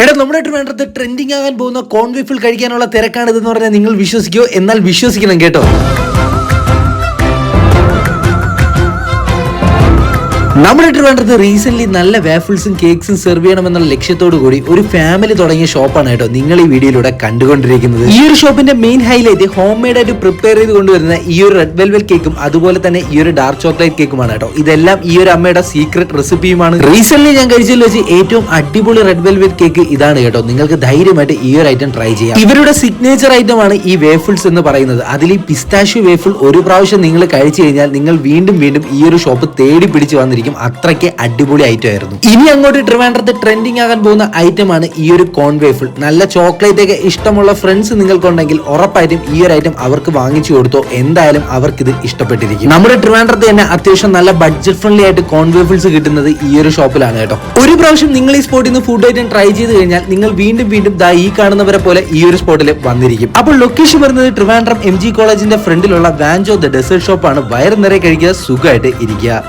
എടാ നമ്മുടെ ട്രിവാൻഡ്രത്ത് ട്രെൻഡിങ് ആകാൻ പോകുന്ന കോൺവിഫിൽ കഴിക്കാനുള്ള തിരക്കാണ് ഇതെന്ന് പറഞ്ഞാൽ നിങ്ങൾ വിശ്വസിക്കോ? എന്നാൽ വിശ്വസിക്കണം കേട്ടോ. നമ്മുടെ ട്രിവാൻഡ്രത്ത് റീസെന്റ് നല്ല വാഫിൾസും കേക്ക്സും സെർവ് ചെയ്യണമെന്നുള്ള ലക്ഷ്യത്തോടു കൂടി ഒരു ഫാമിലി തുടങ്ങിയ ഷോപ്പാണ് കേട്ടോ നിങ്ങൾ ഈ വീഡിയോയിലൂടെ കണ്ടുകൊണ്ടിരിക്കുന്നത്. ഈ ഒരു ഷോപ്പിന്റെ മെയിൻ ഹൈലൈറ്റ് ഹോം മെയ്ഡ് ആയിട്ട് പ്രിപ്പയർ ചെയ്ത് കൊണ്ടുവരുന്ന ഈ ഒരു റെഡ് വെൽവെറ്റ് കേക്കും അതുപോലെ തന്നെ ഈ ഒരു ഡാർക്ക് ചോക്ലേറ്റ് കേക്കുമാണ് കേട്ടോ. ഇതെല്ലാം ഈ ഒരു അമ്മയുടെ സീക്രട്ട് റെസിപ്പിയുമാണ്. റീസെന്റ് ഞാൻ കഴിച്ചതിൽ വെച്ച് ഏറ്റവും അടിപൊളി റെഡ് വെൽവെറ്റ് കേക്ക് ഇതാണ് കേട്ടോ. നിങ്ങൾക്ക് ധൈര്യമായിട്ട് ഈ ഒരു ഐറ്റം ട്രൈ ചെയ്യാം. ഇവരുടെ സിഗ്നേച്ചർ ഐറ്റം ആണ് ഈ വേഫിൾസ് എന്ന് പറയുന്നത്. അതിൽ ഈ പിസ്താഷ്യൂ വേഫിൾ ഒരു പ്രാവശ്യം നിങ്ങൾ കഴിച്ചു കഴിഞ്ഞാൽ നിങ്ങൾ വീണ്ടും വീണ്ടും ഈ ഒരു ഷോപ്പ് തേടി പിടിച്ച് വന്നിരിക്കും. അത്രയ്ക്ക് അടിപൊളി ഐറ്റം ആയിരുന്നു. ഇനി അങ്ങോട്ട് ട്രിവാൻഡ്രത്ത് ട്രെൻഡിങ് ആകാൻ പോകുന്ന ഐറ്റം ആണ് ഈ ഒരു കോൺ വേഫിൾ. നല്ല ചോക്ലേറ്റ് ഒക്കെ ഇഷ്ടമുള്ള ഫ്രണ്ട്സ് നിങ്ങൾക്കുണ്ടെങ്കിൽ ഉറപ്പായിട്ടും ഈ ഒരു ഐറ്റം അവർക്ക് വാങ്ങിച്ചു കൊടുത്തോ. എന്തായാലും അവർക്ക് ഇത് ഇഷ്ടപ്പെട്ടിരിക്കും. നമ്മുടെ ട്രിവാൻഡ്രത്ത് തന്നെ അത്യാവശ്യം നല്ല ബഡ്ജറ്റ് ഫ്രണ്ട്ലി ആയിട്ട് കോൺ വേഫിൾസ് കിട്ടുന്നത് ഈ ഒരു ഷോപ്പിലാണ് കേട്ടോ. ഒരു പ്രാവശ്യം നിങ്ങൾ ഈ സ്പോട്ടിൽ നിന്ന് ഫുഡ് ഐറ്റം ട്രൈ ചെയ്ത് കഴിഞ്ഞാൽ നിങ്ങൾ വീണ്ടും വീണ്ടും ദാ ഈ കാണുന്നവരെ പോലെ ഈ ഒരു സ്പോട്ടിൽ വന്നിരിക്കും. അപ്പോൾ ലൊക്കേഷൻ വരുന്നത് ട്രിവാൻഡ്രം MG കോളേജിന്റെ ഫ്രണ്ടിലുള്ള വാഞ്ചോ ദ ഡെസേർട്ട് ഷോപ്പാണ്. വയറ് നിറയെ കഴിക്കുക, സുഖമായിട്ട് ഇരിക്കുക.